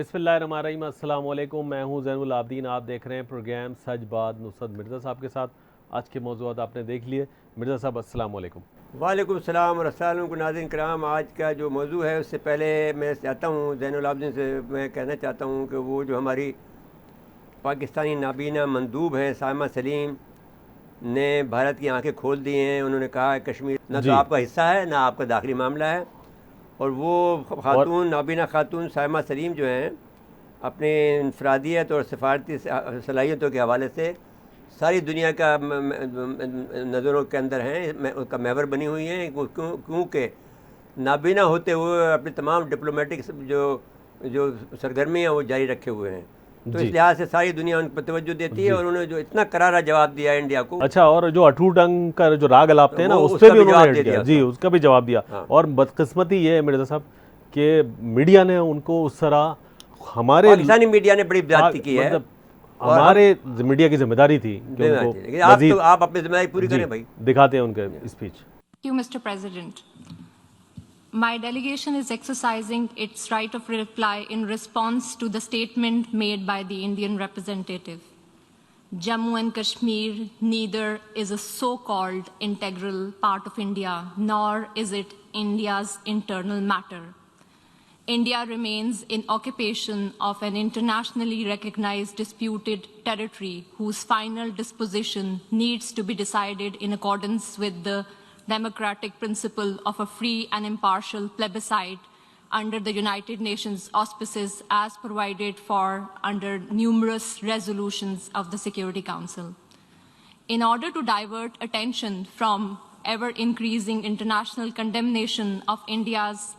بسم اللہ الرحمن الرحیم، السلام علیکم، میں ہوں زین العابدین، آپ دیکھ رہے ہیں پروگرام سچ بات نصرت مرزا صاحب کے ساتھ۔ آج کے موضوعات آپ نے دیکھ لیے۔ مرزا صاحب السلام علیکم۔ وعلیکم السلام اور السلام علیکم ناظرین کرام۔ آج کا جو موضوع ہے اس سے پہلے میں چاہتا ہوں زین العابدین سے میں کہنا چاہتا ہوں کہ وہ جو ہماری پاکستانی نابینا مندوب ہیں سائمہ سلیم نے بھارت کی آنکھیں کھول دی ہیں۔ انہوں نے کہا کہ کشمیر نہ تو آپ کا حصہ ہے نہ آپ کا داخلی معاملہ ہے، اور وہ خاتون نابینا خاتون سائمہ سلیم جو ہیں اپنے انفرادیت اور سفارتی صلاحیتوں کے حوالے سے ساری دنیا کا نظروں کے اندر ہیں، ان کا محور بنی ہوئی ہیں، کیونکہ نابینا ہوتے ہوئے اپنی تمام ڈپلومیٹک جو سرگرمیاں ہیں وہ جاری رکھے ہوئے ہیں، تو اس لحاظ سے ساری دنیا ان پر توجہ دیتی ہے، اور انہوں نے جو اتنا کرارا جواب دیا ہے انڈیا کو۔ اچھا، اور جو اٹھوٹ ڈنگ کا جو راگ الاپتے ہیں نا، اس پہ بھی انہوں نے دیا، جی اس کا بھی جواب دیا۔ اور بدقسمتی یہ ہے مرزا صاحب کہ میڈیا نے ان کو اس طرح، ہمارے پاکستانی میڈیا نے بڑی زیادتی کی ہے، ہمارے میڈیا کی ذمہ داری تھی کہ ان کو آپ اپنی ذمہ داری پوری کریں بھائی۔ دکھاتے ہیں ان کے speech. Thank you, Mr. President. My delegation is exercising its right of reply in response to the statement made by the Indian representative. Jammu and Kashmir neither is a so-called integral part of India, nor is it India's internal matter. India remains in occupation of an internationally recognized disputed territory whose final disposition needs to be decided in accordance with the democratic principle of a free and impartial plebiscite under the United Nations auspices as provided for under numerous resolutions of the Security Council. In order to divert attention from ever-increasing international condemnation of India's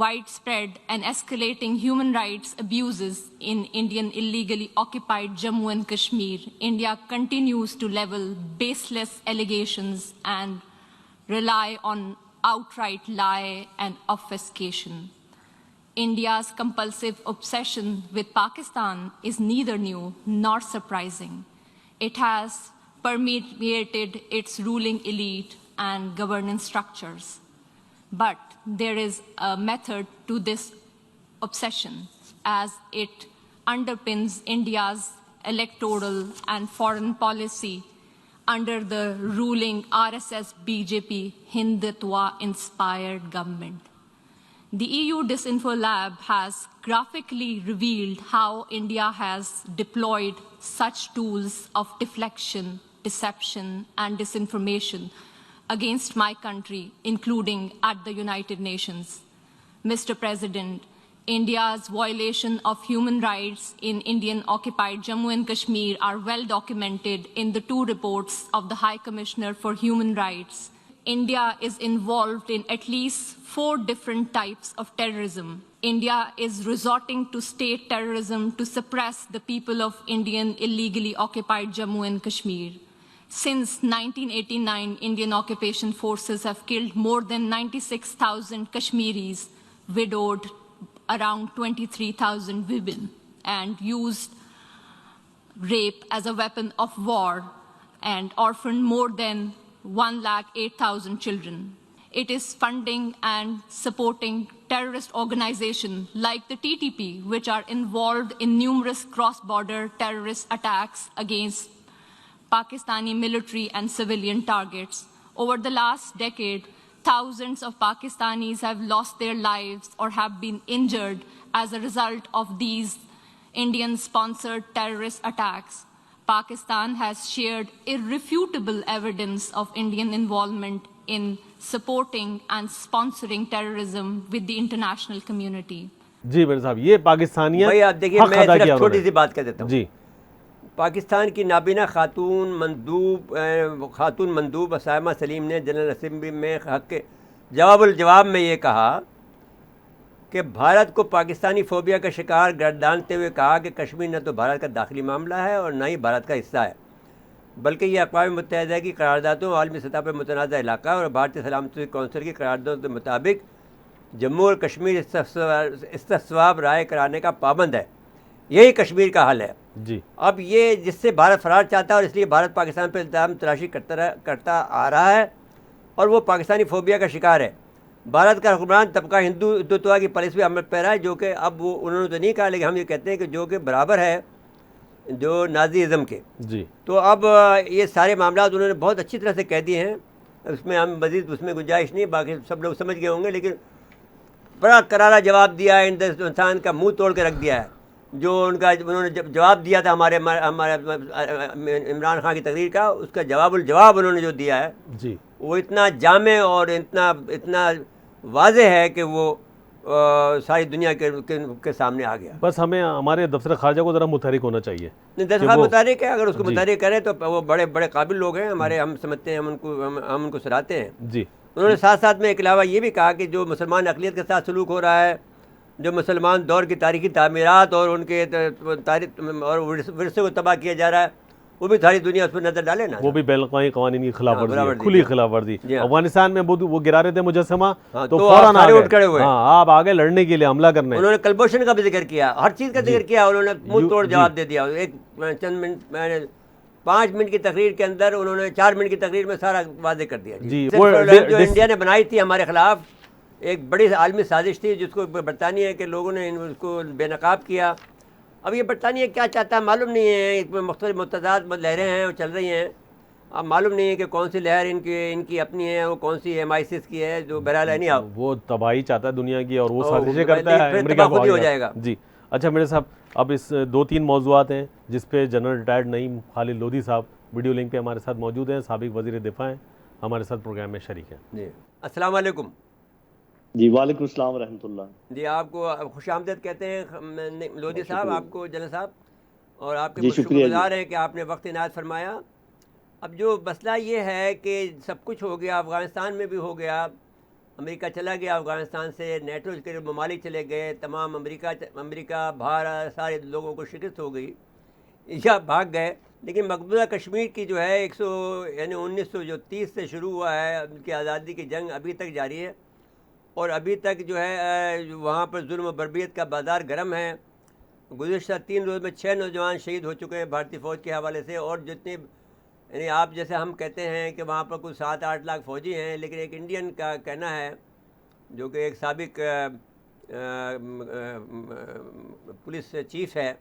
widespread and escalating human rights abuses in Indian illegally occupied Jammu and Kashmir, India continues to level baseless allegations and rely on outright lie and obfuscation. India's compulsive obsession with Pakistan is neither new nor surprising. It has permeated its ruling elite and governance structures. But there is a method to this obsession, as it underpins India's electoral and foreign policy under the ruling RSS-BJP Hindutva-inspired government. The EU Disinfo Lab has graphically revealed how India has deployed such tools of deflection, deception, and disinformation against my country, including at the United Nations. Mr. President, India's violation of human rights in Indian-occupied Jammu and Kashmir are well documented in the 2 reports of the High Commissioner for Human Rights. India is involved in at least 4 different types of terrorism. India is resorting to state terrorism to suppress the people of Indian illegally occupied Jammu and Kashmir. Since 1989, Indian occupation forces have killed more than 96,000 Kashmiris, widowed around 23,000 women, and used rape as a weapon of war, and orphaned more than 108,000 children. It is funding and supporting terrorist organizations like the TTP, which are involved in numerous cross-border terrorist attacks against Pakistani military and civilian targets. Over the last decade, thousands of Pakistanis have lost their lives or have been injured as a result of these Indian-sponsored terrorist attacks. Pakistan has shared irrefutable evidence of Indian involvement in supporting and sponsoring terrorism with the international community. جی میرے صاحب، یہ پاکستانیت بھائی آپ دیکھیے، میں صرف چھوٹی سی بات کہہ دیتا ہوں۔ جی، پاکستان کی نابینا خاتون مندوب سائمہ سلیم نے جنرل اسمبلی میں حق کے جواب میں یہ کہا کہ بھارت کو پاکستانی فوبیا کا شکار گردانتے ہوئے کہا کہ کشمیر نہ تو بھارت کا داخلی معاملہ ہے اور نہ ہی بھارت کا حصہ ہے، بلکہ یہ اقوام متحدہ کی قراردادوں، عالمی سطح پر متنازع علاقہ اور بھارتی سلامتی کونسل کی قراردادوں کے مطابق جموں اور کشمیر استصواب رائے کرانے کا پابند ہے۔ یہی کشمیر کا حل ہے۔ جی، اب یہ جس سے بھارت فرار چاہتا ہے اور اس لیے بھارت پاکستان پہ الزام تراشی کرتا آ رہا ہے، اور وہ پاکستانی فوبیا کا شکار ہے۔ بھارت کا حکمران طبقہ ہندوتوا کی پالیسی پہ عمل پیرا ہے، جو کہ اب وہ انہوں نے تو نہیں کہا، لیکن ہم یہ کہتے ہیں کہ جو کہ برابر ہے جو نازی ازم کے. جی تو اب یہ سارے معاملات انہوں نے بہت اچھی طرح سے کہہ دیے ہیں، اس میں ہم مزید اس میں گنجائش نہیں، باقی سب لوگ سمجھ گئے ہوں گے، لیکن بڑا کرارا جواب دیا ہے، ہندوستان کا منہ توڑ کے رکھ دیا ہے. جو انہوں نے جواب دیا تھا ہمارے عمران خان کی تقریر کا، اس کا الجواب انہوں نے جو دیا ہے جی وہ اتنا جامع اور اتنا واضح ہے کہ وہ ساری دنیا کے سامنے آ گیا. بس ہمیں ہمارے دفتر خارجہ کو ذرا متحرک ہونا چاہیے. دستخط متحرک ہے، اگر اس کو جی متحرک کریں تو وہ بڑے بڑے قابل لوگ ہیں ہمارے، ہم سمجھتے ہیں، ہم ان کو سراہتے ہیں. جی انہوں نے ساتھ ساتھ میں ایک علاوہ یہ بھی کہا کہ جو مسلمان اقلیت کے ساتھ سلوک ہو رہا ہے، جو مسلمان دور کی تاریخی تعمیرات اور ان کے تاریخ اور ورثے کو تباہ کیا جا رہا ہے، وہ بھی ساری دنیا اس پر نظر ڈالے نا. وہ بھی بین الاقوامی قوانین کی خلاف ورزی ہے، ورزی کھلی خلاف ورزی. جی ہاں. افغانستان میں وہ گرا رہے تھے مجسمہ تو تو فوراً آپ سارے اٹھ کھڑے ہوئے. ہاں آپ آگے لڑنے کے لیے، حملہ کرنے. انہوں نے کلبوشن کا بھی ذکر کیا، ہر چیز کا ذکر کیا، انہوں نے منہ توڑ جواب دے دیا. ایک چند منٹ، میں نے 5 منٹ کی تقریر کے اندر انہوں نے 4 منٹ کی تقریر میں سارا واضح کر دیا. جی جو انڈیا نے بنائی تھی ہمارے خلاف، ایک بڑی عالمی سازش تھی جس کو برطانیہ کے لوگوں نے اس کو بے نقاب کیا. اب یہ برطانیہ کیا چاہتا ہے معلوم نہیں ہے، اس میں مختلف متضاد لہریں ہیں وہ چل رہی ہیں. اب معلوم نہیں ہے کہ کون سی لہر ان کی اپنی ہے، وہ کون سی MI6 کی ہے، جو بہرحال ہے نہیں. وہ تباہی چاہتا ہے دنیا کی اور وہ سازشیں کرتا ہے، پھر امریکہ تباہ خود ہی ہو جائے گا. جی اچھا میرے صاحب، اب اس 2-3 موضوعات ہیں جس پہ جنرل ریٹائرڈ نعیم خالد لودھی صاحب ویڈیو لنک پہ ہمارے ساتھ موجود ہیں، سابق وزیر دفاع ہیں، ہمارے ساتھ پروگرام میں شریک ہیں. جی السلام علیکم. جی وعلیکم السلام ورحمۃ اللہ. جی آپ کو خوش آمدید کہتے ہیں لودھی صاحب، آپ کو جنرل صاحب، اور آپ کے شکر گزار ہیں کہ آپ نے وقت عنایت فرمایا. اب جو مسئلہ یہ ہے کہ سب کچھ ہو گیا، افغانستان میں بھی ہو گیا، امریکہ چلا گیا افغانستان سے، نیٹو کے ممالک چلے گئے، تمام امریکہ بھارت سارے لوگوں کو شکست ہو گئی یا بھاگ گئے. لیکن مقبوضہ کشمیر کی جو ہے 1930 سے شروع ہوا ہے ان کی آزادی کی جنگ، ابھی تک جاری ہے، اور ابھی تک جو ہے وہاں پر ظلم و بربریت کا بازار گرم ہے. گزشتہ 3 روز میں 6 نوجوان شہید ہو چکے ہیں بھارتی فوج کے حوالے سے، اور جتنے یعنی آپ جیسے ہم کہتے ہیں کہ وہاں پر کچھ 7-8 لاکھ فوجی ہیں، لیکن ایک انڈین کا کہنا ہے جو کہ ایک سابق پولیس چیف ہے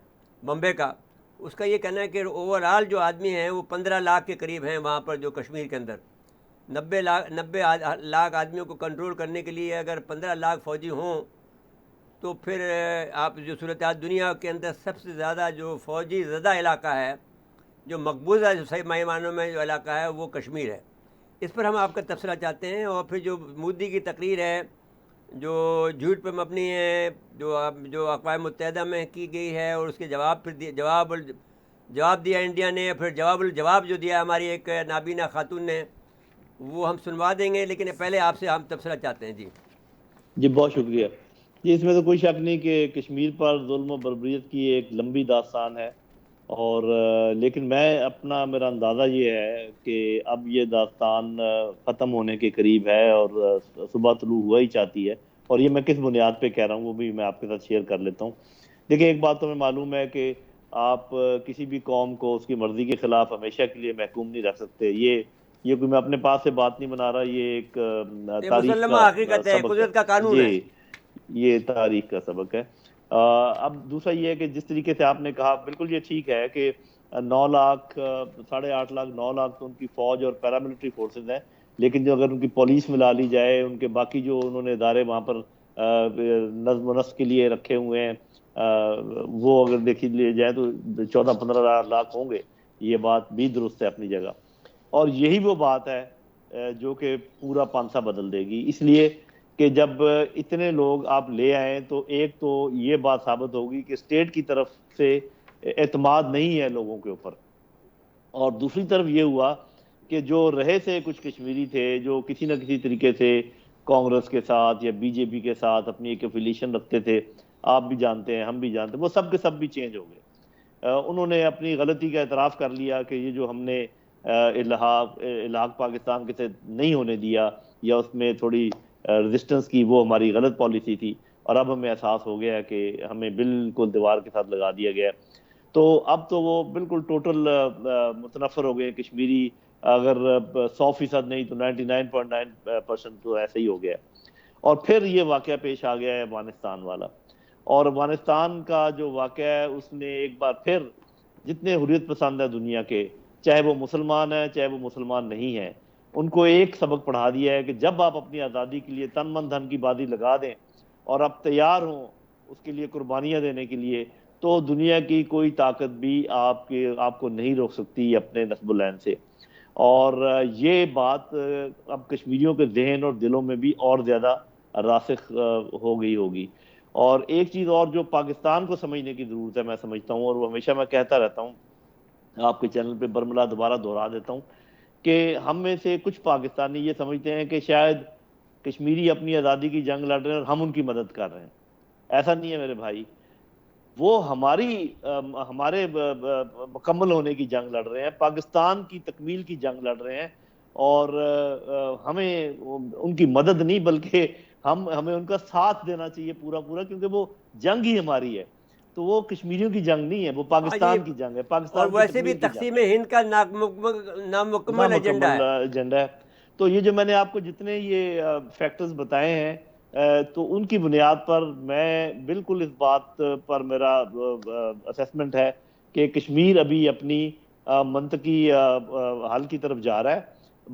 بمبے کا، اس کا یہ کہنا ہے کہ اوور آل جو آدمی ہیں وہ 15 لاکھ کے قریب ہیں وہاں پر جو کشمیر کے اندر. 90 لاکھ آدمیوں کو کنٹرول کرنے کے لیے اگر 15 لاکھ فوجی ہوں تو پھر آپ جو صورتحال دنیا کے اندر سب سے زیادہ جو فوجی زدہ علاقہ ہے، جو مقبوضہ جو صحیح معنوں میں جو علاقہ ہے وہ کشمیر ہے. اس پر ہم آپ کا تبصرہ چاہتے ہیں. اور پھر جو مودی کی تقریر ہے جو جھوٹ پہ مبنی ہے، جو اقوام متحدہ میں کی گئی ہے، اور اس کے جواب دیا انڈیا نے، پھر الجواب جو دیا ہماری ایک نابینا خاتون نے، وہ ہم سنوا دیں گے، لیکن پہلے آپ سے ہم تبصرہ چاہتے ہیں. جی بہت شکریہ. جی اس میں تو کوئی شک نہیں کہ کشمیر پر ظلم و بربریت کی ایک لمبی داستان ہے، اور لیکن میرا اندازہ یہ ہے کہ اب یہ داستان ختم ہونے کے قریب ہے اور صبح طلوع ہوا ہی چاہتی ہے. اور یہ میں کس بنیاد پہ کہہ رہا ہوں وہ بھی میں آپ کے ساتھ شیئر کر لیتا ہوں. دیکھیں ایک بات تو ہمیں معلوم ہے کہ آپ کسی بھی قوم کو اس کی مرضی کے خلاف ہمیشہ کے لیے محکوم نہیں رکھ سکتے. یہ کوئی میں اپنے پاس سے بات نہیں بنا رہا، یہ ایک تاریخ کا سبق ہے. کا قانون ہے. یہ تاریخ کا سبق ہے. اب دوسرا یہ ہے کہ جس طریقے سے آپ نے کہا بالکل یہ ٹھیک ہے کہ 9 لاکھ 8.5 لاکھ 9 لاکھ تو ان کی فوج اور پیراملٹری فورسز ہیں، لیکن جو اگر ان کی پولیس ملا لی جائے، ان کے باقی جو انہوں نے ادارے وہاں پر نظم و نسق کے لیے رکھے ہوئے ہیں، وہ اگر دیکھ لیے جائے تو 14-15 لاکھ ہوں گے. یہ بات بھی درست ہے اپنی جگہ، اور یہی وہ بات ہے جو کہ پورا پانسا بدل دے گی. اس لیے کہ جب اتنے لوگ آپ لے آئیں تو ایک تو یہ بات ثابت ہوگی کہ اسٹیٹ کی طرف سے اعتماد نہیں ہے لوگوں کے اوپر، اور دوسری طرف یہ ہوا کہ جو رہے سے کچھ کشمیری تھے جو کسی نہ کسی طریقے سے کانگریس کے ساتھ یا بی جے پی کے ساتھ اپنی ایک افیلیشن رکھتے تھے، آپ بھی جانتے ہیں ہم بھی جانتے ہیں، وہ سب کے سب بھی چینج ہو گئے. انہوں نے اپنی غلطی کا اعتراف کر لیا کہ یہ جو ہم نے الحاق پاکستان کے ساتھ نہیں ہونے دیا یا اس میں تھوڑی ریزسٹنس کی، وہ ہماری غلط پالیسی تھی، اور اب ہمیں احساس ہو گیا کہ ہمیں بالکل دیوار کے ساتھ لگا دیا گیا. تو اب تو وہ بالکل ٹوٹل متنفر ہو گئے کشمیری. اگر 100% نہیں تو 99.9% تو ایسے ہی ہو گیا. اور پھر یہ واقعہ پیش آ گیا ہے افغانستان والا. اور افغانستان کا جو واقعہ ہے اس نے ایک بار پھر جتنے حریت پسند ہیں دنیا کے, چاہے وہ مسلمان ہیں چاہے وہ مسلمان نہیں ہیں, ان کو ایک سبق پڑھا دیا ہے کہ جب آپ اپنی آزادی کے لیے تن من دھن کی بازی لگا دیں اور آپ تیار ہوں اس کے لیے قربانیاں دینے کے لیے, تو دنیا کی کوئی طاقت بھی آپ کو نہیں روک سکتی اپنے نصب العین سے. اور یہ بات اب کشمیریوں کے ذہن اور دلوں میں بھی اور زیادہ راسخ ہو گئی ہوگی. اور ایک چیز اور جو پاکستان کو سمجھنے کی ضرورت ہے, میں سمجھتا ہوں, اور وہ ہمیشہ میں کہتا رہتا ہوں, آپ کے چینل پہ برملا دوبارہ دہرا دیتا ہوں, کہ ہم میں سے کچھ پاکستانی یہ سمجھتے ہیں کہ شاید کشمیری اپنی آزادی کی جنگ لڑ رہے ہیں اور ہم ان کی مدد کر رہے ہیں. ایسا نہیں ہے میرے بھائی, وہ ہمارے مکمل ہونے کی جنگ لڑ رہے ہیں, پاکستان کی تکمیل کی جنگ لڑ رہے ہیں, اور ہمیں ان کی مدد نہیں بلکہ ہمیں ان کا ساتھ دینا چاہیے پورا, کیونکہ وہ جنگ ہی ہماری ہے. تو وہ کشمیریوں کی جنگ نہیں ہے, وہ پاکستان کی جنگ ہے, اور پاکستان کی ویسے بھی تکمیل کی جنگ تقسیم ہند کا نامکمل ایجنڈا ہے. ایجنڈا ہے. تو یہ جو میں نے آپ کو جتنے یہ فیکٹرز بتائے ہیں, تو ان کی بنیاد پر میں بالکل اس بات پر میرا اسیسمنٹ ہے کہ کشمیر ابھی اپنی منطقی حل کی طرف جا رہا ہے,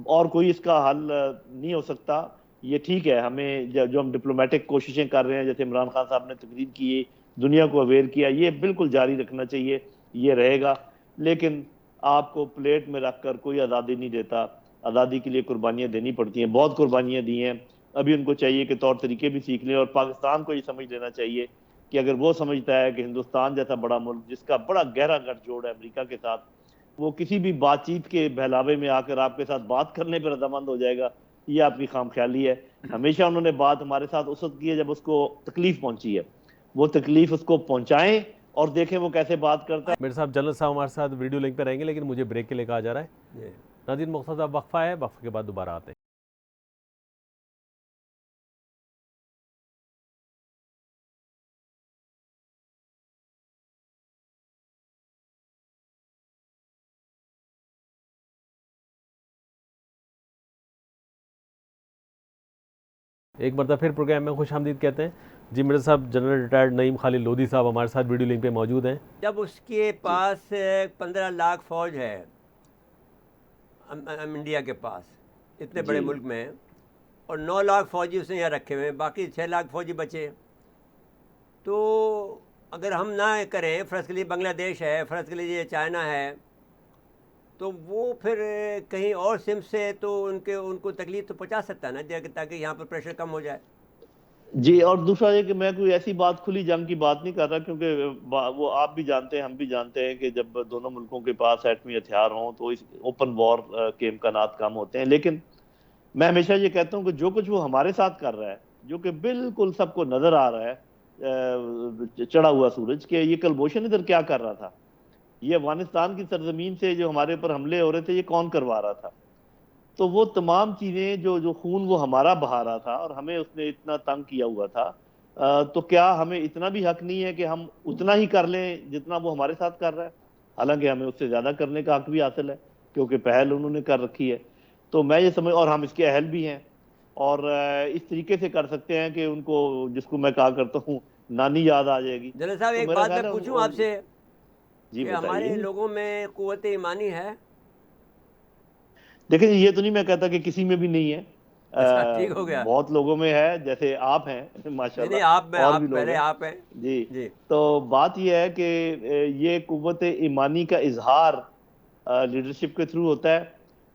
اور کوئی اس کا حل نہیں ہو سکتا. یہ ٹھیک ہے, ہمیں جو ہم ڈپلومیٹک کوششیں کر رہے ہیں, جیسے عمران خان صاحب نے تقریر کی, دنیا کو اویئر کیا, یہ بالکل جاری رکھنا چاہیے, یہ رہے گا. لیکن آپ کو پلیٹ میں رکھ کر کوئی آزادی نہیں دیتا, آزادی کے لیے قربانیاں دینی پڑتی ہیں, بہت قربانیاں دی ہیں. ابھی ان کو چاہیے کہ طور طریقے بھی سیکھ لیں, اور پاکستان کو یہ سمجھ لینا چاہیے کہ اگر وہ سمجھتا ہے کہ ہندوستان جیسا بڑا ملک جس کا بڑا گہرا گٹھ جوڑ ہے امریکہ کے ساتھ, وہ کسی بھی بات چیت کے بہلاوے میں آ کر آپ کے ساتھ بات کرنے پر رضامند ہو جائے گا, یہ آپ کی خام خیالی ہے. ہمیشہ انہوں نے بات ہمارے ساتھ اس وقت کی ہے جب اس کو تکلیف پہنچی ہے, وہ تکلیف اس کو پہنچائیں اور دیکھیں وہ کیسے بات کرتا ہے. میرے صاحب جنرل صاحب ہمارے ساتھ ویڈیو لنک پہ رہیں گے, لیکن مجھے بریک کے لیے کہا جا رہا ہے. ناظرین مختصر وقفہ ہے, وقفے کے بعد دوبارہ آتے ہیں. ایک مرتبہ پھر پروگرام میں خوش آمدید کہتے ہیں. جی مرزا صاحب, جنرل ریٹائرڈ نعیم خالد لودھی صاحب ہمارے ساتھ ویڈیو لنک پہ موجود ہیں. جب اس کے پاس 15 لاکھ فوج ہے انڈیا کے پاس, اتنے بڑے ملک میں, اور 9 لاکھ فوجی اس نے یہاں رکھے ہوئے ہیں, باقی 6 لاکھ فوجی بچے, تو اگر ہم نہ کریں, فرض کے لیے بنگلہ دیش ہے, فرض کے لیے چائنا ہے, تو وہ پھر کہیں اور سمت سے تو ان کو تکلیف تو پہنچا سکتا ہے نا, تاکہ یہاں پر پریشر کم ہو جائے. جی, اور دوسرا یہ کہ میں کوئی ایسی بات کھلی جنگ کی بات نہیں کر رہا, کیونکہ وہ آپ بھی جانتے ہیں, ہم بھی جانتے ہیں کہ جب دونوں ملکوں کے پاس ایٹمی ہتھیار ہوں تو اس اوپن وار کے امکانات کم ہوتے ہیں. لیکن میں ہمیشہ یہ کہتا ہوں کہ جو کچھ وہ ہمارے ساتھ کر رہا ہے, جو کہ بالکل سب کو نظر آ رہا ہے چڑھا ہوا سورج, کہ یہ کلبھوشن ادھر کیا کر رہا تھا, یہ افغانستان کی سرزمین سے جو ہمارے پر حملے ہو رہے تھے, یہ کون کروا رہا تھا. تو وہ تمام چیزیں جو خون وہ ہمارا بہا رہا تھا اور ہمیں اس نے اتنا تنگ کیا ہوا تھا, تو کیا ہمیں اتنا بھی حق نہیں ہے کہ ہم اتنا ہی کر لیں جتنا وہ ہمارے ساتھ کر رہا ہے؟ حالانکہ ہمیں اس سے زیادہ کرنے کا حق بھی حاصل ہے, کیونکہ پہل انہوں نے کر رکھی ہے. تو میں یہ سمجھ, اور ہم اس کے اہل بھی ہیں, اور اس طریقے سے کر سکتے ہیں کہ ان کو, جس کو میں کہا کرتا ہوں, نانی یاد آ جائے گی. جنرل صاحب ایک بات میں پوچھوں آپ سے, کہ ہمارے لوگوں میں قوت ایمانی ہے؟ دیکھیں یہ تو نہیں میں کہتا کہ کسی میں بھی نہیں ہے, ٹھیک ہو گیا, بہت لوگوں میں ہے, جیسے آپ ہیں ماشاءاللہ, اور بھی لوگ ہیں. جی, تو بات یہ ہے کہ یہ قوت ایمانی کا اظہار لیڈرشپ کے تھرو ہوتا ہے,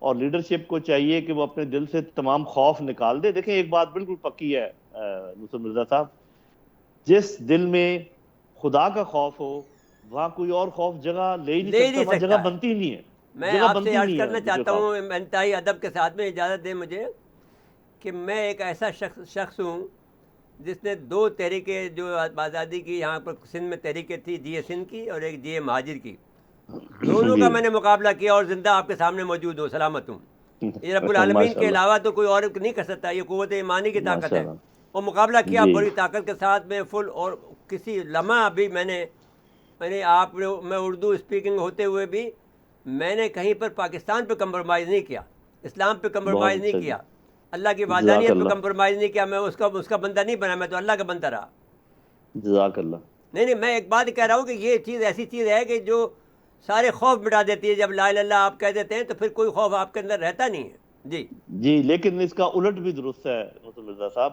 اور لیڈرشپ کو چاہیے کہ وہ اپنے دل سے تمام خوف نکال دے. دیکھیں ایک بات بالکل پکی ہے نصر مرزا صاحب, جس دل میں خدا کا خوف ہو وہاں کوئی اور خوف جگہ لے ہی نہیں سکتا, وہاں جگہ بنتی ہی نہیں ہے. میں آپ سے عرض کرنا چاہتا ہوں انتہائی ادب کے ساتھ میں, اجازت دیں مجھے, کہ میں ایک ایسا شخص ہوں جس نے 2 تحریکیں جو آزادی کی یہاں پر سندھ میں تحریکیں تھی, جی اے سندھ کی اور ایک جی اے مہاجر کی, دونوں کا میں نے مقابلہ کیا اور زندہ آپ کے سامنے موجود ہوں, سلامت ہوں. یہ رب العالمین کے علاوہ تو کوئی اور نہیں کر سکتا, یہ قوت ایمانی کی طاقت ہے. اور مقابلہ کیا بڑی طاقت کے ساتھ میں فل, اور کسی لمحہ ابھی میں نے میں اردو اسپیکنگ ہوتے ہوئے بھی میں نے کہیں پر پاکستان پہ کمپرومائز نہیں کیا, اسلام پہ کمپرومائز نہیں کیا, اللہ کی وحدانیت پہ کمپرومائز نہیں کیا. میں اس کا بندہ نہیں بنا, میں تو اللہ کا بندہ رہا. جزاک اللہ. نہیں, میں ایک بات کہہ رہا ہوں کہ یہ چیز ایسی چیز ہے کہ جو سارے خوف مٹا دیتی ہے. جب لا الہ الا اللہ آپ کہہ دیتے ہیں تو پھر کوئی خوف آپ کے اندر رہتا نہیں ہے. جی, لیکن اس کا الٹ بھی درست ہے مصطفی مرزا صاحب,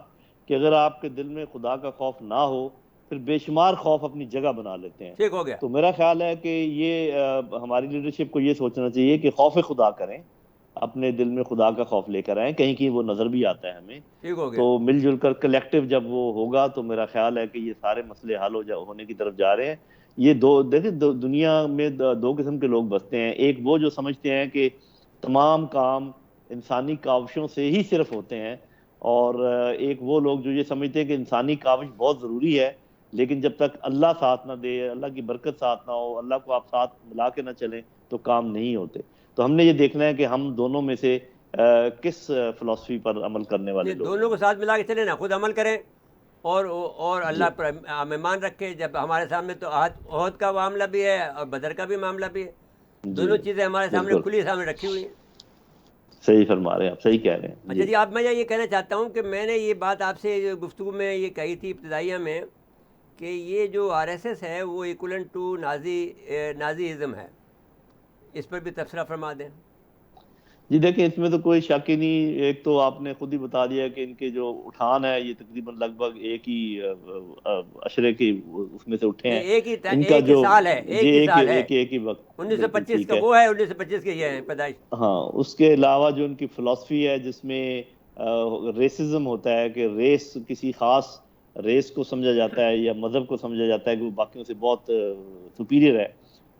کہ اگر آپ کے دل میں خدا کا خوف نہ ہو پھر بے شمار خوف اپنی جگہ بنا لیتے ہیں. ٹھیک ہو گیا. تو میرا خیال ہے کہ یہ ہماری لیڈرشپ کو یہ سوچنا چاہیے کہ خوف خدا کریں, اپنے دل میں خدا کا خوف لے کر آئیں. کہیں کہیں وہ نظر بھی آتا ہے ہمیں. ٹھیک ہو گیا. تو مل جل کر کلیکٹیو جب وہ ہوگا تو میرا خیال ہے کہ یہ سارے مسئلے حل ہونے کی طرف جا رہے ہیں. یہ دیکھیں دنیا میں دو قسم کے لوگ بستے ہیں. ایک وہ جو سمجھتے ہیں کہ تمام کام انسانی کاوشوں سے ہی صرف ہوتے ہیں, اور ایک وہ لوگ جو یہ سمجھتے ہیں کہ انسانی کاوش بہت ضروری ہے, لیکن جب تک اللہ ساتھ نہ دے, اللہ کی برکت ساتھ نہ ہو, اللہ کو آپ ساتھ ملا کے نہ چلیں تو کام نہیں ہوتے. تو ہم نے یہ دیکھنا ہے کہ ہم دونوں میں سے کس فلسفی پر عمل کرنے والے لوگ. دونوں کو ساتھ ملا کے چلیں نا, خود عمل کریں اور اللہ پر ایمان رکھیں. جب ہمارے سامنے تو عہد کا معاملہ بھی ہے اور بدر کا بھی معاملہ بھی ہے. دونوں چیزیں ہمارے سامنے کھلی سامنے رکھی ہوئی ہیں. صحیح فرما رہے ہیں آپ, صحیح کہہ رہے ہیں. اچھا جی, آپ میں یہ کہنا چاہتا ہوں کہ میں نے یہ بات آپ سے گفتگو میں یہ کہی تھی ابتدائیہ میں کہ یہ جو آر ایس ایس ہے وہ ایکولنٹ ٹو نازیزم ہے. اس پر بھی تبصرہ فرما دیں. جی دیکھیں, اس میں تو کوئی شک ہی نہیں. ایک تو آپ نے خود ہی بتا دیا کہ ان کے جو اٹھان ہے یہ تقریباً لگ بھگ ایک ہی عشرے کی اس میں سے اٹھے ہیں. ایک ہی سال ہے, ایک ہی وقت 1925 کا وہ ہے, 1925 کے یہ ہے پیدائش. ہاں, اس کے علاوہ جو ان کی فلسفی ہے جس میں ریسزم ہوتا ہے کہ ریس کسی خاص ریس کو سمجھا جاتا ہے یا مذہب کو سمجھا جاتا ہے کہ وہ باقیوں سے بہت سپیریئر ہے.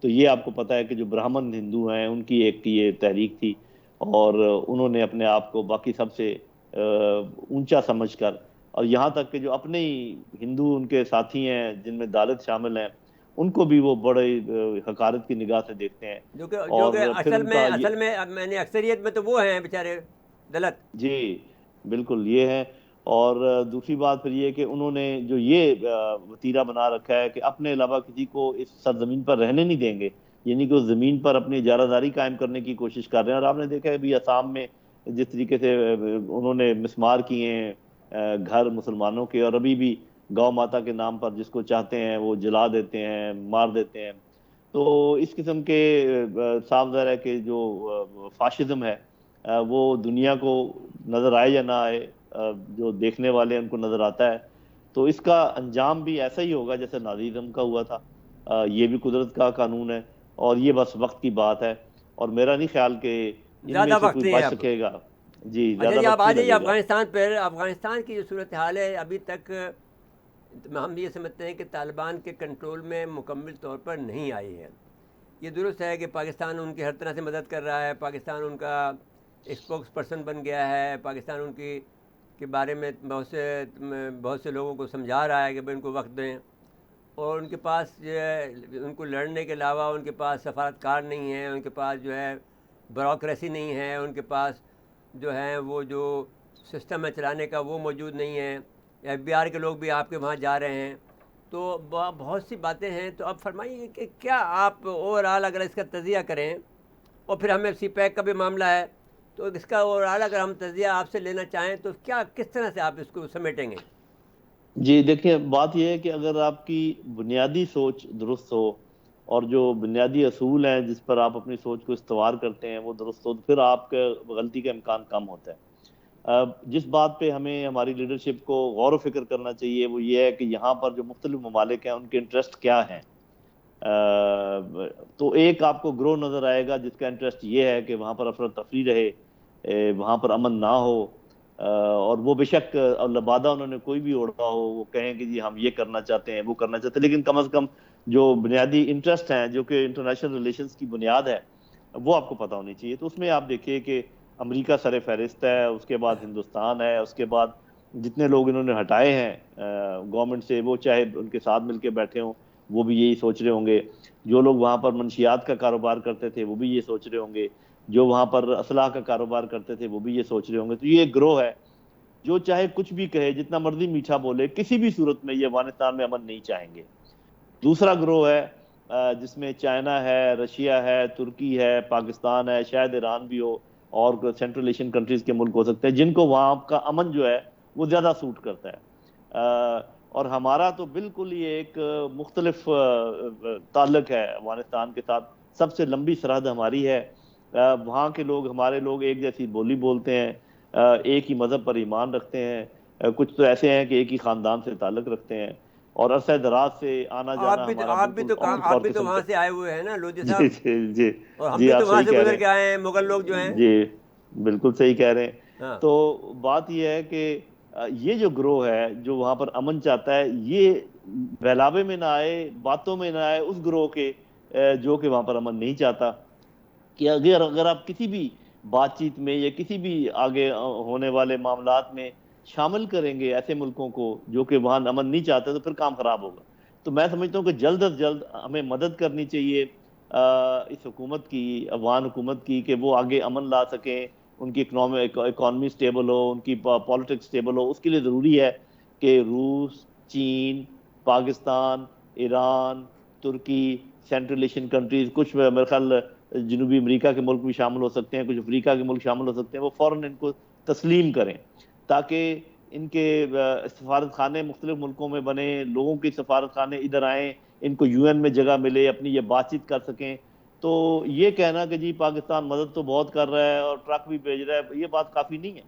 تو یہ آپ کو پتہ ہے کہ جو برہمن ہندو ہیں ان کی ایک یہ تحریک تھی, اور انہوں نے اپنے آپ کو باقی سب سے اونچا سمجھ کر, اور یہاں تک کہ جو اپنے ہی ہندو ان کے ساتھی ہیں جن میں دالت شامل ہیں ان کو بھی وہ بڑے حقارت کی نگاہ سے دیکھتے ہیں. جو کہ اصل میں نے اکثریت میں تو وہ ہیں بیچارے دلت. جی بالکل یہ ہے. اور دوسری بات پھر یہ کہ انہوں نے جو یہ وتیرہ بنا رکھا ہے کہ اپنے علاوہ کسی کو اس سرزمین پر رہنے نہیں دیں گے, یعنی کہ اس زمین پر اپنی اجارہ داری قائم کرنے کی کوشش کر رہے ہیں. اور آپ نے دیکھا ہے ابھی آسام میں جس طریقے سے انہوں نے مسمار کیے ہیں گھر مسلمانوں کے, اور ابھی بھی گاؤں ماتا کے نام پر جس کو چاہتے ہیں وہ جلا دیتے ہیں, مار دیتے ہیں. تو اس قسم کے صاف ظاہر ہے کہ جو فاشزم ہے وہ دنیا کو نظر آئے یا نہ آئے, جو دیکھنے والے ان کو نظر آتا ہے. تو اس کا انجام بھی ایسا ہی ہوگا جیسے نازیزم کا ہوا تھا. یہ بھی قدرت کا قانون ہے, اور یہ بس وقت کی بات ہے, اور میرا نہیں خیال کہ ان میں سے کوئی بچ سکے گا. جی آپ آ جائیے افغانستان پر. افغانستان کی جو صورتحال ہے ابھی تک ہم یہ سمجھتے ہیں کہ طالبان کے کنٹرول میں مکمل طور پر نہیں آئی ہے. یہ درست ہے کہ پاکستان ان کی ہر طرح سے مدد کر رہا ہے, پاکستان ان کا اسپوکس پرسن بن گیا ہے, پاکستان ان کے بارے میں بہت سے لوگوں کو سمجھا رہا ہے کہ بھائی ان کو وقت دیں, اور ان کے پاس جو ہے ان کو لڑنے کے علاوہ ان کے پاس سفارتکار نہیں ہیں, ان کے پاس جو ہے بیوروکریسی نہیں ہے, ان کے پاس جو ہے وہ جو سسٹم ہے چلانے کا وہ موجود نہیں ہے. ایف بی آر کے لوگ بھی آپ کے وہاں جا رہے ہیں. تو بہت سی باتیں ہیں. تو اب فرمائیے کہ کیا آپ اوور آل اگر اس کا تجزیہ کریں, اور پھر ہمیں سی پیک کا بھی معاملہ ہے, تو اس کا اوور آل اگر ہم تجزیہ آپ سے لینا چاہیں تو کس طرح سے آپ اس کو سمیٹیں گے؟ جی دیکھیں, بات یہ ہے کہ اگر آپ کی بنیادی سوچ درست ہو اور جو بنیادی اصول ہیں جس پر آپ اپنی سوچ کو استوار کرتے ہیں وہ درست ہو, تو پھر آپ کے غلطی کا امکان کم ہوتا ہے. جس بات پہ ہمیں ہماری لیڈرشپ کو غور و فکر کرنا چاہیے وہ یہ ہے کہ یہاں پر جو مختلف ممالک ہیں ان کے انٹرسٹ کیا ہیں. تو ایک آپ کو گروہ نظر آئے گا جس کا انٹرسٹ یہ ہے کہ وہاں پر افراتفری رہے, وہاں پر امن نہ ہو, اور وہ بے شک لبادہ انہوں نے کوئی بھی اوڑھا ہو, وہ کہیں کہ جی ہم یہ کرنا چاہتے ہیں وہ کرنا چاہتے ہیں, لیکن کم از کم جو بنیادی انٹرسٹ ہیں جو کہ انٹرنیشنل ریلیشنز کی بنیاد ہے وہ آپ کو پتہ ہونی چاہیے. تو اس میں آپ دیکھیے کہ امریکہ سر فہرست ہے, اس کے بعد ہندوستان ہے, اس کے بعد جتنے لوگ انہوں نے ہٹائے ہیں گورنمنٹ سے, وہ چاہے ان کے ساتھ مل کے بیٹھے ہوں وہ بھی یہی سوچ رہے ہوں گے, جو لوگ وہاں پر منشیات کا کاروبار کرتے تھے وہ بھی یہ سوچ رہے ہوں گے, جو وہاں پر اسلحہ کا کاروبار کرتے تھے وہ بھی یہ سوچ رہے ہوں گے. تو یہ ایک گروہ ہے جو چاہے کچھ بھی کہے, جتنا مرضی میٹھا بولے, کسی بھی صورت میں یہ افغانستان میں امن نہیں چاہیں گے. دوسرا گروہ ہے جس میں چائنا ہے, رشیا ہے, ترکی ہے, پاکستان ہے, شاید ایران بھی ہو, اور سینٹرل ایشین کنٹریز کے ملک ہو سکتے ہیں جن کو وہاں کا امن جو ہے وہ زیادہ سوٹ کرتا ہے. اور ہمارا تو بالکل ہی ایک مختلف تعلق ہے افغانستان کے ساتھ. سب سے لمبی سرحد ہماری ہے. وہاں کے لوگ ہمارے لوگ ایک جیسی بولی بولتے ہیں, ایک ہی مذہب پر ایمان رکھتے ہیں, کچھ تو ایسے ہیں کہ ایک ہی خاندان سے تعلق رکھتے ہیں, اور عرصہ دراز سے آنا جانا ہمارا آپ بھی تو وہاں سے آئے ہوئے ہیں نا لودھی صاحب. جی جی اور ہم جی, بھی تو آپ وہاں صحیح سے کہہ رہے گزر کے آئے ہیں, مغل لوگ جو ہیں. جی بالکل صحیح کہہ رہے ہیں. ہاں. تو بات یہ ہے کہ یہ جو گروہ ہے جو وہاں پر امن چاہتا ہے, یہ بہلاوے میں نہ آئے, باتوں میں نہ آئے اس گروہ کے جو کہ وہاں پر امن نہیں چاہتا. کہ اگر آپ کسی بھی بات چیت میں یا کسی بھی آگے ہونے والے معاملات میں شامل کریں گے ایسے ملکوں کو جو کہ وہاں امن نہیں چاہتے, تو پھر کام خراب ہوگا. تو میں سمجھتا ہوں کہ جلد از جلد ہمیں مدد کرنی چاہیے اس حکومت کی, افغان حکومت کی, کہ وہ آگے امن لا سکیں, ان کی اکانومی سٹیبل ہو, ان کی پالیٹکس سٹیبل ہو. اس کے لیے ضروری ہے کہ روس, چین, پاکستان, ایران, ترکی, سینٹرل ایشین کنٹریز, کچھ میرے خیال جنوبی امریکہ کے ملک بھی شامل ہو سکتے ہیں, کچھ افریقہ کے ملک شامل ہو سکتے ہیں, وہ فوراً ان کو تسلیم کریں تاکہ ان کے سفارت خانے مختلف ملکوں میں بنے, لوگوں کے سفارت خانے ادھر آئیں, ان کو یو این میں جگہ ملے, اپنی یہ بات چیت کر سکیں. تو یہ کہنا کہ جی پاکستان مدد تو بہت کر رہا ہے اور ٹرک بھی بھیج رہا ہے, یہ بات کافی نہیں ہے.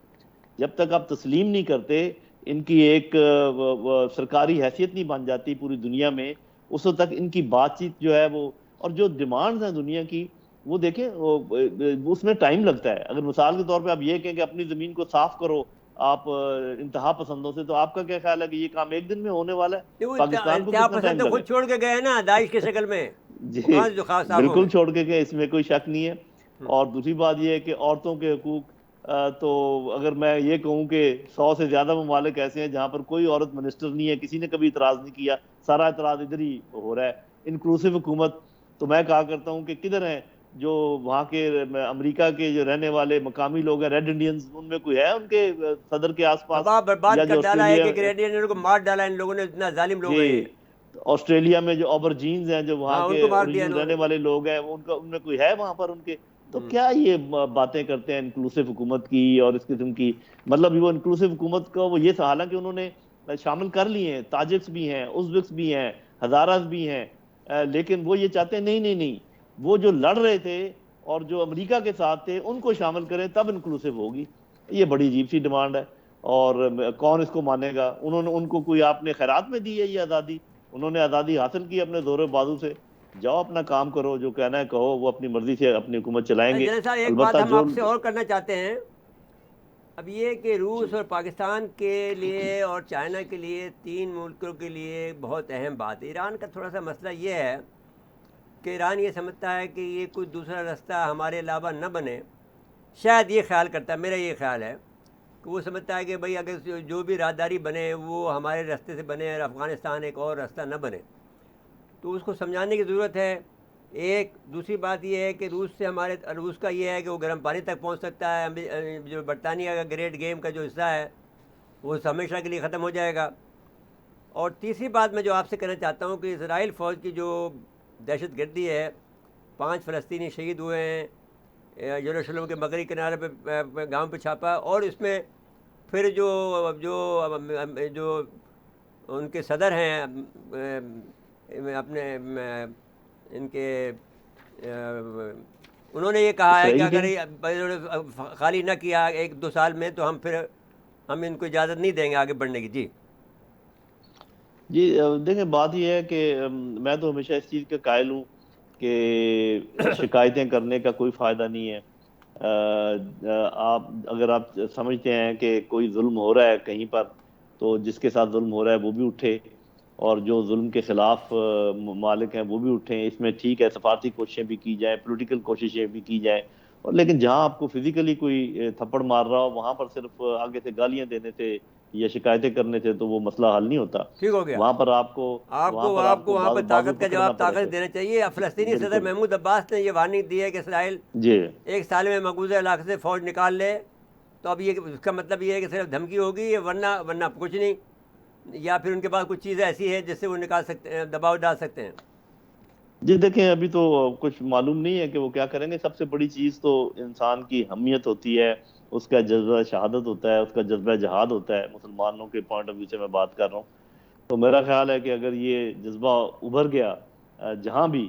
جب تک آپ تسلیم نہیں کرتے, ان کی ایک سرکاری حیثیت نہیں بن جاتی پوری دنیا میں, اس وقت تک ان کی بات چیت جو ہے وہ, اور جو ڈیمانڈز ہیں دنیا کی, وہ دیکھیں اس میں ٹائم لگتا ہے. اگر مثال کے طور پہ آپ یہ کہیں کہ اپنی زمین کو صاف کرو آپ انتہا پسندوں سے, تو آپ کا کیا خیال ہے کہ یہ کام ایک دن میں ہونے والا ہے؟ پاکستان کو کتنا ٹائم تو لگا؟ خود چھوڑ کے گئے نا داعش کی شکل میں, جی کہاں جو خاص صاف ہوں بالکل گے. چھوڑ کے گئے, اس میں کوئی شک نہیں ہے. اور دوسری بات یہ ہے کہ عورتوں کے حقوق, تو اگر میں یہ کہوں کہ 100 سے زیادہ ممالک ایسے ہیں جہاں پر کوئی عورت منسٹر نہیں ہے, کسی نے کبھی اعتراض نہیں کیا, سارا اعتراض ادھر ہی ہو رہا ہے. انکلوسیو حکومت, تو میں کہا کرتا ہوں کہ کدھر ہیں جو وہاں کے امریکہ کے جو رہنے والے مقامی لوگ ہیں, ریڈ انڈینز, ان میں کوئی ہے ان کے صدر کے آس پاس؟ تباہ برباد یا کر جو ڈالا ہے آسٹریلیا, کہ گریڈین کو مار ڈالا ان لوگوں نے, اتنا ظالم لوگ ہیں یہ. جی آسٹریلیا میں جو آبرجینز ہیں جو وہاں ہاں ان کے کو مار دیا اوریجنل انہوں نے. رہنے والے لوگ ہیں, ان میں کوئی ہے وہاں پر ان کے؟ تو کیا یہ باتیں کرتے ہیں انکلوسیو حکومت کی اور اس قسم کی, مطلب وہ انکلوسیو حکومت کا وہ یہ حالانکہ انہوں نے شامل کر لیے ہیں, تاجکس بھی ہیں, ازبکس بھی ہیں, ہزاراز بھی ہیں, لیکن وہ یہ چاہتے ہیں نہیں, وہ جو لڑ رہے تھے اور جو امریکہ کے ساتھ تھے ان کو شامل کریں تب انکلوسیو ہوگی. یہ بڑی عجیب سی ڈیمانڈ ہے, اور کون اس کو مانے گا؟ ان کو کوئی آپ نے خیرات میں دی ہے یہ آزادی؟ انہوں نے آزادی حاصل کی اپنے زور و بازو سے. جاؤ اپنا کام کرو, جو کہنا ہے کہو, وہ اپنی مرضی سے اپنی حکومت چلائیں گے. جنید صاحب ایک بات البتہ ہم جو آپ سے اور کرنا چاہتے ہیں. اب یہ کہ روس اور پاکستان کے لیے اور چائنا کے لیے, 3 ملکوں کے لیے بہت اہم بات ہے. ایران کا تھوڑا سا مسئلہ یہ ہے کہ ایران یہ سمجھتا ہے کہ یہ کوئی دوسرا راستہ ہمارے علاوہ نہ بنے. شاید یہ خیال کرتا ہے, میرا یہ خیال ہے کہ وہ سمجھتا ہے کہ بھئی اگر جو بھی راہداری بنے وہ ہمارے راستے سے بنے اور افغانستان ایک اور راستہ نہ بنے. تو اس کو سمجھانے کی ضرورت ہے. ایک دوسری بات یہ ہے کہ روس کا یہ ہے کہ وہ گرم پانی تک پہنچ سکتا ہے. جو برطانیہ کا گریٹ گیم کا جو حصہ ہے وہ ہمیشہ کے لیے ختم ہو جائے گا. اور تیسری بات میں جو آپ سے کہنا چاہتا ہوں کہ اسرائیل فوج کی جو دہشت گردی ہے, 5 فلسطینی شہید ہوئے ہیں, یروشلم کے مغربی کنارے پہ گاؤں پہ چھاپا, اور اس میں پھر جو ان کے صدر ہیں اپنے ان کے, انہوں نے یہ کہا ہے کہ اسرائیل کے اگر خالی نہ کیا 1-2 سال میں تو ہم ان کو اجازت نہیں دیں گے آگے بڑھنے کی. جی دیکھیں بات یہ ہے کہ میں تو ہمیشہ اس چیز کا قائل ہوں کہ شکایتیں کرنے کا کوئی فائدہ نہیں ہے. اگر آپ سمجھتے ہیں کہ کوئی ظلم ہو رہا ہے کہیں پر, تو جس کے ساتھ ظلم ہو رہا ہے وہ بھی اٹھے, اور جو ظلم کے خلاف مالک ہیں وہ بھی اٹھیں. اس میں ٹھیک ہے سفارتی کوششیں بھی کی جائیں, پولیٹیکل کوششیں بھی کی جائیں, اور لیکن جہاں آپ کو فزیکلی کوئی تھپڑ مار رہا ہو وہاں پر صرف آگے سے گالیاں دینے سے یا شکایتیں کرنے سے تو وہ مسئلہ حل نہیں ہوتا. ٹھیک ہو گیا. وہاں پر آپ کو وہاں پر بازو طاقت کا پکڑنا جواب پڑے گا. طاقت دینا چاہیے. فلسطینی صدر بالکل محمود عباس نے یہ وارننگ دی ہے کہ اسرائیل جی 1 سال میں مقبوضہ علاقے سے فوج نکال لے. تو اب یہ اس کا مطلب یہ ہے کہ صرف دھمکی ہوگی, ورنہ کچھ نہیں, یا پھر ان کے پاس کچھ چیز ایسی ہے جس سے وہ نکال سکتے ہیں, دباؤ ڈال سکتے ہیں. جی دیکھیں ابھی تو کچھ معلوم نہیں ہے کہ وہ کیا کریں گے. سب سے بڑی چیز تو انسان کی حمیت ہوتی ہے, اس کا جذبہ شہادت ہوتا ہے, اس کا جذبہ جہاد ہوتا ہے. مسلمانوں کے پوائنٹ آف ویو سے میں بات کر رہا ہوں. تو میرا خیال ہے کہ اگر یہ جذبہ ابھر گیا جہاں بھی,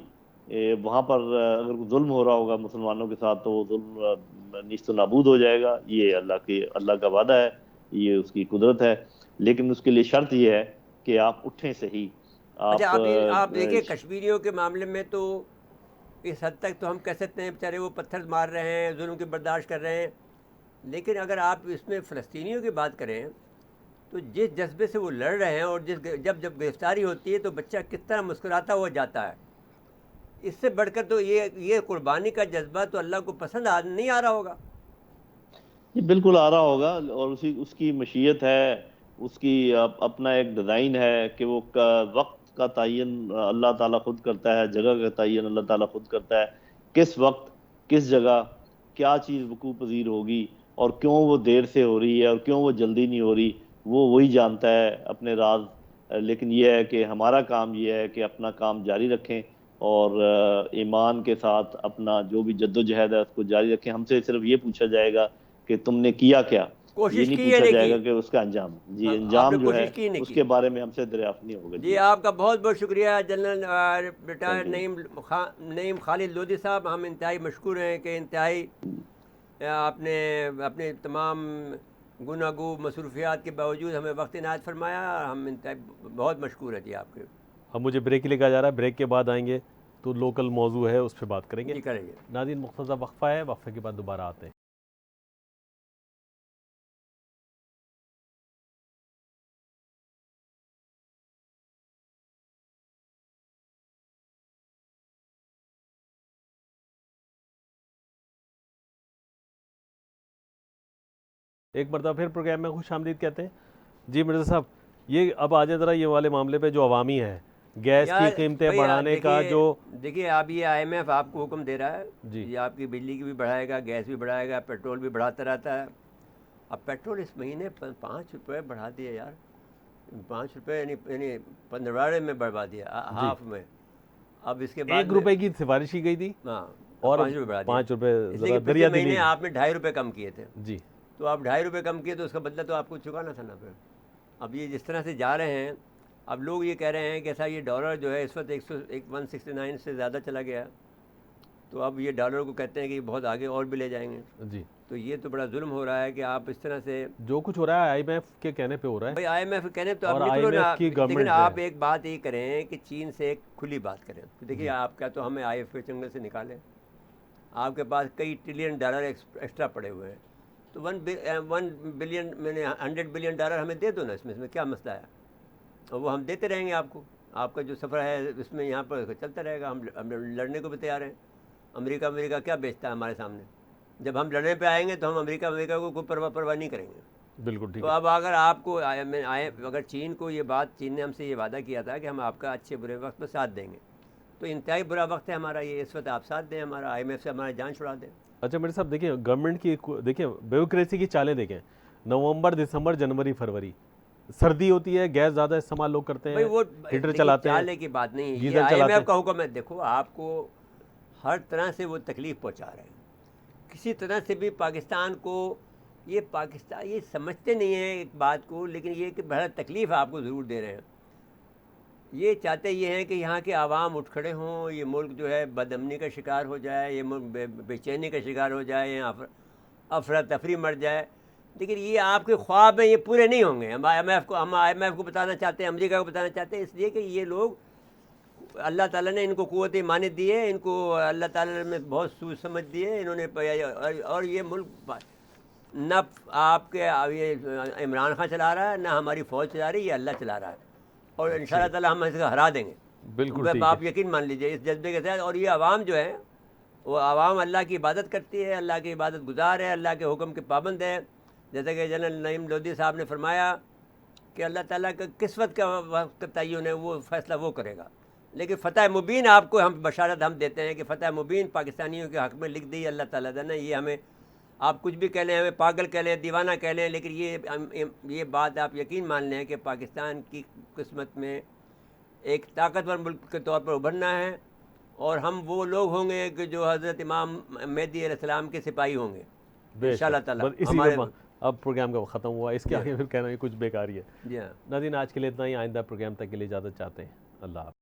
وہاں پر اگر کوئی ظلم ہو رہا ہوگا مسلمانوں کے ساتھ, تو وہ ظلم نیست و نابود ہو جائے گا. یہ اللہ کا وعدہ ہے, یہ اس کی قدرت ہے. لیکن اس کے لیے شرط یہ ہے کہ آپ اٹھیں صحیح. اچھا آپ آپ دیکھیں کشمیریوں کے معاملے میں تو اس حد تک تو ہم کہہ سکتے ہیں بیچارے وہ پتھر مار رہے ہیں, ظلم کی برداشت کر رہے ہیں. لیکن اگر آپ اس میں فلسطینیوں کی بات کریں تو جس جذبے سے وہ لڑ رہے ہیں, اور جب گرفتاری ہوتی ہے تو بچہ کس طرح مسکراتا ہوا جاتا ہے, اس سے بڑھ کر تو یہ قربانی کا جذبہ تو اللہ کو پسند نہیں آ رہا ہوگا. یہ بالکل آ رہا ہوگا, اور اس کی مشیت ہے, اس کی اپنا ایک ڈیزائن ہے کہ وہ وقت کا تعین اللہ تعالیٰ خود کرتا ہے, جگہ کا تعین اللہ تعالیٰ خود کرتا ہے. کس وقت کس جگہ کیا چیز وقوع پذیر ہوگی, اور کیوں وہ دیر سے ہو رہی ہے, اور کیوں وہ جلدی نہیں ہو رہی, وہی جانتا ہے اپنے راز. لیکن یہ ہے کہ ہمارا کام یہ ہے کہ اپنا کام جاری رکھیں, اور ایمان کے ساتھ اپنا جو بھی جد و جہد ہے اس کو جاری رکھیں. ہم سے صرف یہ پوچھا جائے گا کہ تم نے کیا کیا, یہ کوشش نہیں کی ہے پوچھا نہیں جائے کی, گا کہ اس کا انجام. جی آپ نے انجام جو ہے کوشش کی نہیں اس کی. کے بارے میں ہم سے دریافت نہیں ہوگا. جی آپ کا بہت بہت شکریہ جنرل ریٹائر Thank you. نعیم خالد لودھی صاحب. ہم انتہائی مشکور ہیں کہ انتہائی آپ نے اپنے تمام گناگو مصروفیات کے باوجود ہمیں وقت عنایت فرمایا. ہم انتہائی بہت مشکور ہیں جی آپ کے. اب مجھے بریک لے کے جا رہا ہے, بریک کے بعد آئیں گے تو لوکل موضوع ہے اس پہ بات کریں گے. جی کریں گے. ناظرین مختصر وقفہ ہے, وقفے کے بعد دوبارہ آتے ہیں. ایک مرتبہ پھر پروگرام میں خوش آمدید کہتے ہیں. جی مرزا صاحب, یہ اب آ جائیں ذرا یہ والے معاملے پہ جو عوامی ہے, گیس کی قیمتیں بڑھانے کا جو دیکھیے اب یہ IMF آپ کو حکم دے رہا ہے, جی یہ آپ کی بجلی کی بھی بڑھائے گا, گیس بھی بڑھائے گا, پیٹرول بھی بڑھاتا رہتا ہے. اب پیٹرول اس مہینے 5 روپے بڑھا دیے یار, 5 روپے یعنی 15 میں بڑھا دیا, ہاف میں. اب اس کے بعد 1 روپے کی سفارش کی گئی تھی, ہاں اور 5 روپے بڑھا دیا. 5 روپے اس لیے ذرا کہ دریا پچھلے دلی. مہینے آپ نے 2.5 روپے کم کیے تھے, جی تو آپ 2.5 روپے کم کیے تو اس کا بدلہ تو آپ کو چکانا تھا نا پھر. اب یہ جس طرح سے جا رہے ہیں, اب لوگ یہ کہہ رہے ہیں کہ ایسا یہ ڈالر جو ہے اس وقت 169 سے زیادہ چلا گیا, تو اب یہ ڈالر کو کہتے ہیں کہ یہ بہت آگے اور بھی لے جائیں گے. جی تو یہ تو بڑا ظلم ہو رہا ہے کہ آپ اس طرح سے, جو کچھ ہو رہا ہے IMF کے کہنے پہ ہو رہا ہے. بھائی IMF کہنے تو اور آپ نکلو نا, IMF کی لیکن گورنمنٹ آپ ہے. ایک بات یہ کریں کہ چین سے ایک کھلی بات کریں. دیکھیے آپ کا تو ہمیں IMF کے چنگل سے نکالیں, آپ کے پاس کئی ٹریلین ڈالر ایکسٹرا پڑے ہوئے ہیں, تو 1 بلین میں نے 100 بلین ڈالر ہمیں دے دو نا, اس میں کیا مسئلہ ہے, اور وہ ہم دیتے رہیں گے آپ کو. آپ کا جو سفر ہے اس میں یہاں پر چلتا رہے گا, ہم لڑنے کو بھی تیار ہیں. امریکہ کیا بیچتا ہے ہمارے سامنے, جب ہم لڑنے پہ آئیں گے تو ہم امریکہ کو کوئی پرواہ نہیں کریں گے. بالکل ٹھیک تو ہے. اب اگر آپ کو اگر چین کو یہ بات, چین نے ہم سے یہ وعدہ کیا تھا کہ ہم آپ کا اچھے برے وقت میں ساتھ دیں گے, تو انتہائی برا وقت ہے ہمارا یہ, اس وقت آپ ساتھ دیں ہمارا, IMF سے ہماری جان چھڑا دیں. اچھا میرے صاحب دیکھیں, گورنمنٹ کی دیکھیں بیوکریسی کی چالیں دیکھیں, نومبر دسمبر جنوری فروری سردی ہوتی ہے, گیس زیادہ استعمال لوگ کرتے ہیں, بھائی وہ ہیٹر چلاتے ہیں, چالے کی بات نہیں, یہ گیزر چلاتے IMF کا حکم ہے. دیکھو آپ کو ہر طرح سے وہ تکلیف پہنچا رہے ہیں, کسی طرح سے بھی پاکستان کو, پاکستان یہ سمجھتے نہیں ہیں ایک بات کو, لیکن یہ کہ بڑا تکلیف آپ کو ضرور دے رہے ہیں. یہ چاہتے یہ ہیں کہ یہاں کے عوام اٹھ کھڑے ہوں, یہ ملک جو ہے بد امنی کا شکار ہو جائے, یہ ملک بے چینی کا شکار ہو جائے, یہاں افراتفری مر جائے. لیکن یہ آپ کے خواب ہیں, یہ پورے نہیں ہوں گے. ہم IMF کو بتانا چاہتے ہیں, امریکہ کو بتانا چاہتے ہیں, اس لیے کہ یہ لوگ, اللہ تعالیٰ نے ان کو قوت ایمانیت دی ہے, ان کو اللہ تعالیٰ نے بہت سوچ سمجھ دی ہے انہوں نے, اور یہ ملک نہ آپ کے یہ عمران خان چلا رہا ہے, نہ ہماری فوج چلا رہی ہے, یہ اللہ چلا رہا ہے, اور ان شاء اللہ تعالیٰ ہم اس کو ہرا دیں گے. بالکل آپ یقین مان لیجیے اس جذبے کے ساتھ. اور یہ عوام جو ہے, وہ عوام اللہ کی عبادت کرتی ہے, اللہ کی عبادت گزار ہے, اللہ کے حکم کے پابند ہے. جیسا کہ جنرل نعیم لودھی صاحب نے فرمایا کہ اللہ تعالیٰ کا قسمت کا وقت تعین ہے, وہ فیصلہ وہ کرے گا. لیکن فتح مبین آپ کو ہم بشارت ہم دیتے ہیں کہ فتح مبین پاکستانیوں کے حق میں لکھ دی اللہ تعالیٰ نے. یہ ہمیں, آپ کچھ بھی کہہ لیں, ہمیں پاگل کہہ لیں, دیوانہ کہہ لیں, لیکن یہ بات آپ یقین مان لیں کہ پاکستان کی قسمت میں ایک طاقتور ملک کے طور پر ابھرنا ہے, اور ہم وہ لوگ ہوں گے کہ جو حضرت امام مہدی علیہ السلام کے سپاہی ہوں گے ان شاء اللہ تعالیٰ. بس اسی ہمارے کو اب پروگرام کا ختم ہوا, اس کے آگے پھر کہنا یہ کچھ بیکاری ہے. جی ہاں. ناظرین آج کے لیے اتنا ہی, آئندہ پروگرام تک کے لیے اجازت چاہتے ہیں. اللہ حافظ.